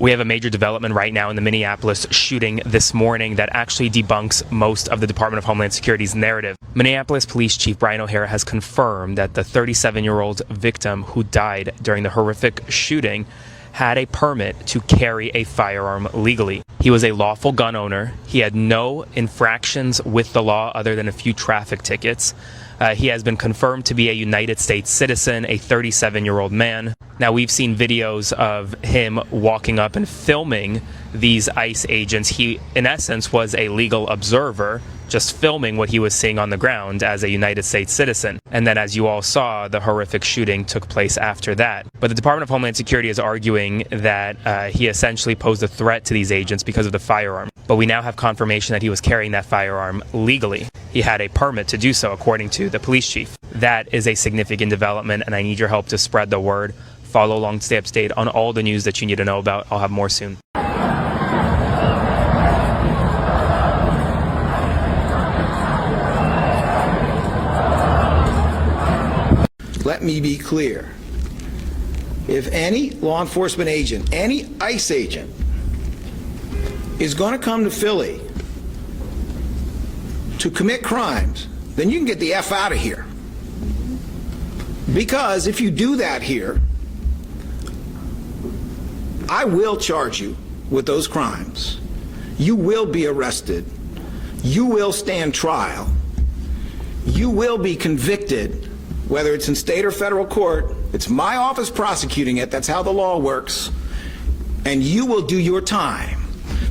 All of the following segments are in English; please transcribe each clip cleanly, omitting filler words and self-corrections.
We have a major development right now in the Minneapolis shooting this morning that actually debunks most of the Department of Homeland Security's narrative. Minneapolis Police Chief Brian O'Hara has confirmed that the 37-year-old victim who died during the horrific shooting had a permit to carry a firearm legally. He was a lawful gun owner. He had no infractions with the law other than a few traffic tickets. He has been confirmed to be a United States citizen, a 37-year-old man. Now, we've seen videos of him walking up and filming these ICE agents. He, in essence, was a legal observer, just filming what he was seeing on the ground as a United States citizen. And then, as you all saw, the horrific shooting took place after that. But the Department of Homeland Security is arguing that he essentially posed a threat to these agents because of the firearm. But we now have confirmation that he was carrying that firearm legally. He had a permit to do so, according to the police chief. That is a significant development, and I need your help to spread the word. Follow along, stay up to date on all the news that you need to know about. I'll have more soon. Let me be clear. If any law enforcement agent, any ICE agent, is going to come to Philly to commit crimes, then you can get the F out of here. Because if you do that here, I will charge you with those crimes. You will be arrested. You will stand trial. You will be convicted, whether it's in state or federal court. It's my office prosecuting it. That's how the law works. And you will do your time,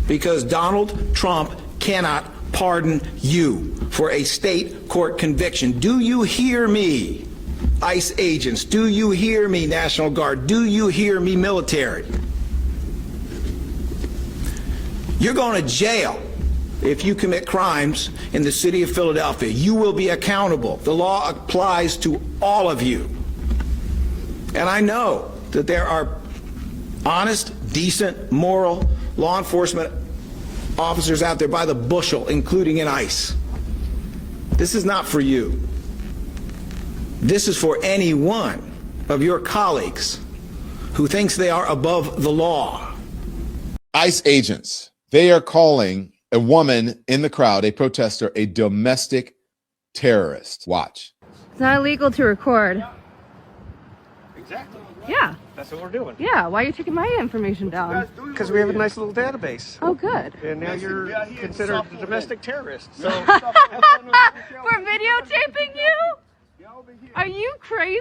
because Donald Trump cannot pardon you for a state court conviction. Do you hear me, ICE agents? Do you hear me, National Guard? Do you hear me, military? You're going to jail if you commit crimes in the city of Philadelphia. You will be accountable. The law applies to all of you. And I know that there are honest, decent, moral law enforcement officers out there by the bushel, including in ICE. This is not for you. This is for any one of your colleagues who thinks they are above the law. ICE agents, they are calling a woman in the crowd, a protester, a domestic terrorist. Watch. It's not illegal to record. Exactly. Yeah. That's what we're doing. Yeah, why are you taking my information down? Because we have a nice little database. Oh, good. And now you're considered a domestic terrorist. So We're videotaping you? Are you crazy?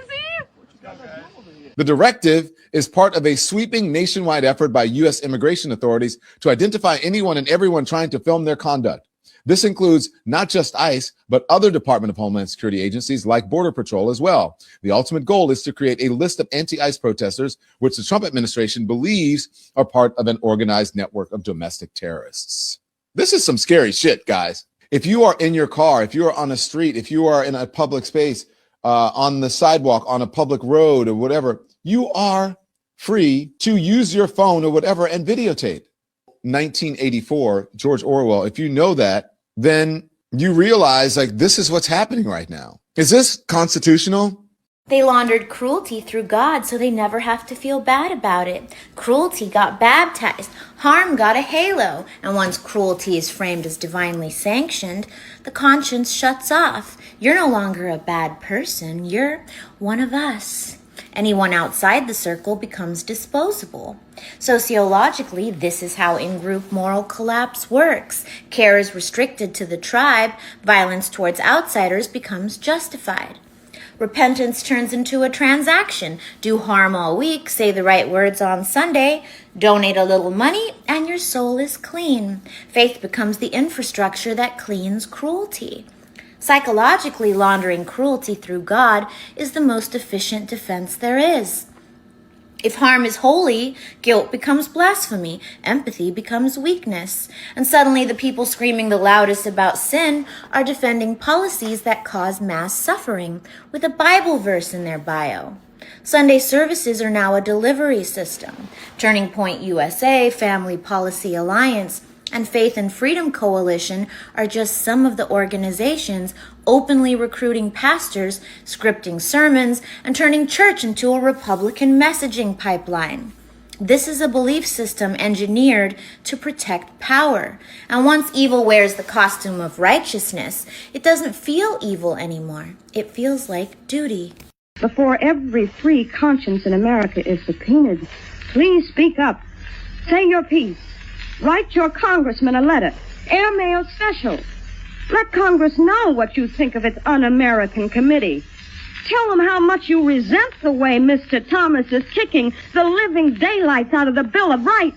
The directive is part of a sweeping nationwide effort by U.S. immigration authorities to identify anyone and everyone trying to film their conduct. This includes not just ICE, but other Department of Homeland Security agencies like Border Patrol as well. The ultimate goal is to create a list of anti-ICE protesters, which the Trump administration believes are part of an organized network of domestic terrorists. This is some scary shit, guys. If you are in your car, if you are on a street, if you are in a public space, on the sidewalk, on a public road or whatever, you are free to use your phone or whatever and videotape. 1984, George Orwell, if you know that, then you realize, like, this is what's happening right now. Is this constitutional? They laundered cruelty through God so they never have to feel bad about it. Cruelty got baptized. Harm got a halo. And once cruelty is framed as divinely sanctioned, the conscience shuts off. You're no longer a bad person. You're one of us. Anyone outside the circle becomes disposable. Sociologically, this is how in-group moral collapse works. Care is restricted to the tribe. Violence towards outsiders becomes justified. Repentance turns into a transaction. Do harm all week, say the right words on Sunday, donate a little money, and your soul is clean. Faith becomes the infrastructure that cleans cruelty. Psychologically, laundering cruelty through God is the most efficient defense there is. If harm is holy, guilt becomes blasphemy, empathy becomes weakness, and suddenly the people screaming the loudest about sin are defending policies that cause mass suffering with a Bible verse in their bio. Sunday services are now a delivery system. Turning Point USA, Family Policy Alliance, and Faith and Freedom Coalition are just some of the organizations openly recruiting pastors, scripting sermons, and turning church into a Republican messaging pipeline. This is a belief system engineered to protect power. And once evil wears the costume of righteousness, it doesn't feel evil anymore. It feels like duty. Before every free conscience in America is subpoenaed, please speak up. Say your piece. Write your congressman a letter. Airmail special. Let Congress know what you think of its un-American committee. Tell them how much you resent the way Mr. Thomas is kicking the living daylights out of the Bill of Rights.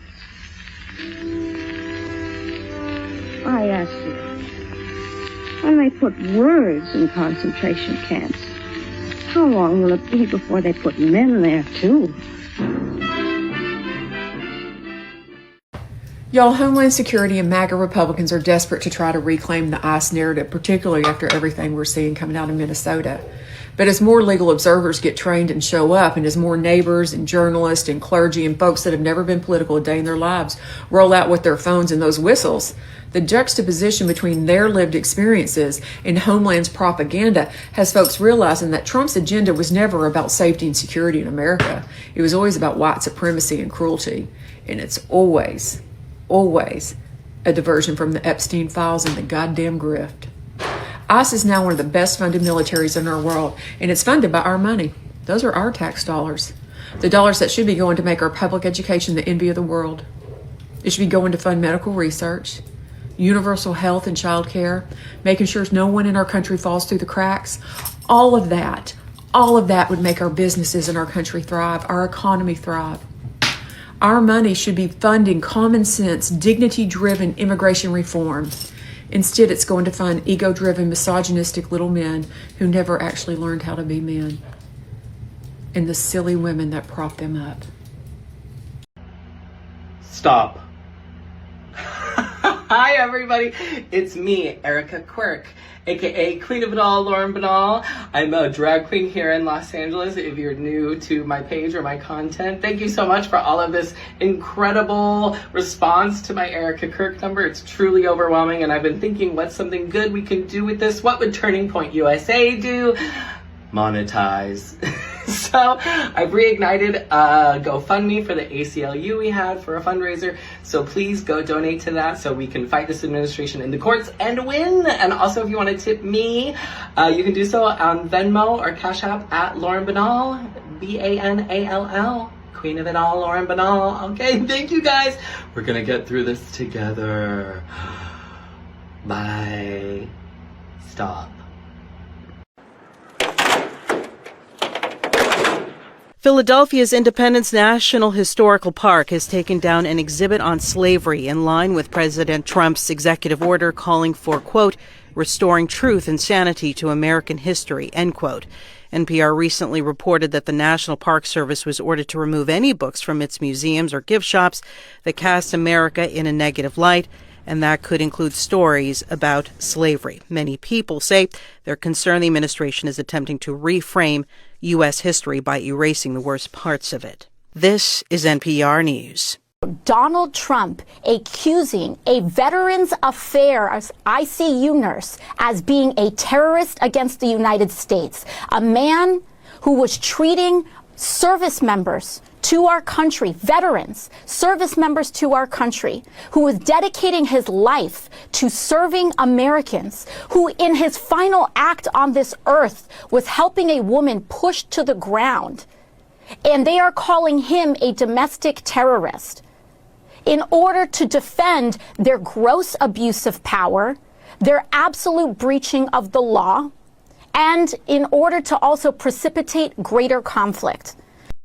I ask you, when they put words in concentration camps, how long will it be before they put men there, too? Y'all, Homeland Security and MAGA Republicans are desperate to try to reclaim the ICE narrative, particularly after everything we're seeing coming out of Minnesota. But as more legal observers get trained and show up, and as more neighbors and journalists and clergy and folks that have never been political a day in their lives roll out with their phones and those whistles, the juxtaposition between their lived experiences and Homeland's propaganda has folks realizing that Trump's agenda was never about safety and security in America. It was always about white supremacy and cruelty. And it's always a diversion from the Epstein files and the goddamn grift. ICE is now one of the best funded militaries in our world, and it's funded by our money. Those are our tax dollars. The dollars that should be going to make our public education the envy of the world. It should be going to fund medical research, universal health and child care, making sure no one in our country falls through the cracks. All of that would make our businesses in our country thrive, our economy thrive. Our money should be funding common sense, dignity-driven immigration reform. Instead, it's going to fund ego-driven, misogynistic little men who never actually learned how to be men, and the silly women that prop them up. Stop. Hi everybody, it's me, Erica Quirk, aka Queen of It All, Lauren Banal. I'm a drag queen here in Los Angeles. If you're new to my page or my content, thank you so much for all of this incredible response to my Erica Quirk number. It's truly overwhelming, and I've been thinking, what's something good we can do with this? What would Turning Point USA do? Monetize. So I've reignited a GoFundMe for the ACLU we had for a fundraiser. So please go donate to that so we can fight this administration in the courts and win. And also, if you want to tip me, you can do so on Venmo or Cash App at Lauren Banal, Banall. Queen of It All, Lauren Banal. Okay, thank you guys. We're gonna get through this together. Bye. Stop. Philadelphia's Independence National Historical Park has taken down an exhibit on slavery in line with President Trump's executive order calling for, quote, restoring truth and sanity to American history, end quote. NPR recently reported that the National Park Service was ordered to remove any books from its museums or gift shops that cast America in a negative light, and that could include stories about slavery. Many people say they're concerned the administration is attempting to reframe U.S. history by erasing the worst parts of it. This is NPR News. Donald Trump accusing a Veterans Affairs ICU nurse as being a terrorist against the United States, a man who was treating service members to our country, veterans, service members to our country, who was dedicating his life to serving Americans, who in his final act on this earth was helping a woman pushed to the ground. And they are calling him a domestic terrorist in order to defend their gross abuse of power, their absolute breaching of the law, and in order to also precipitate greater conflict.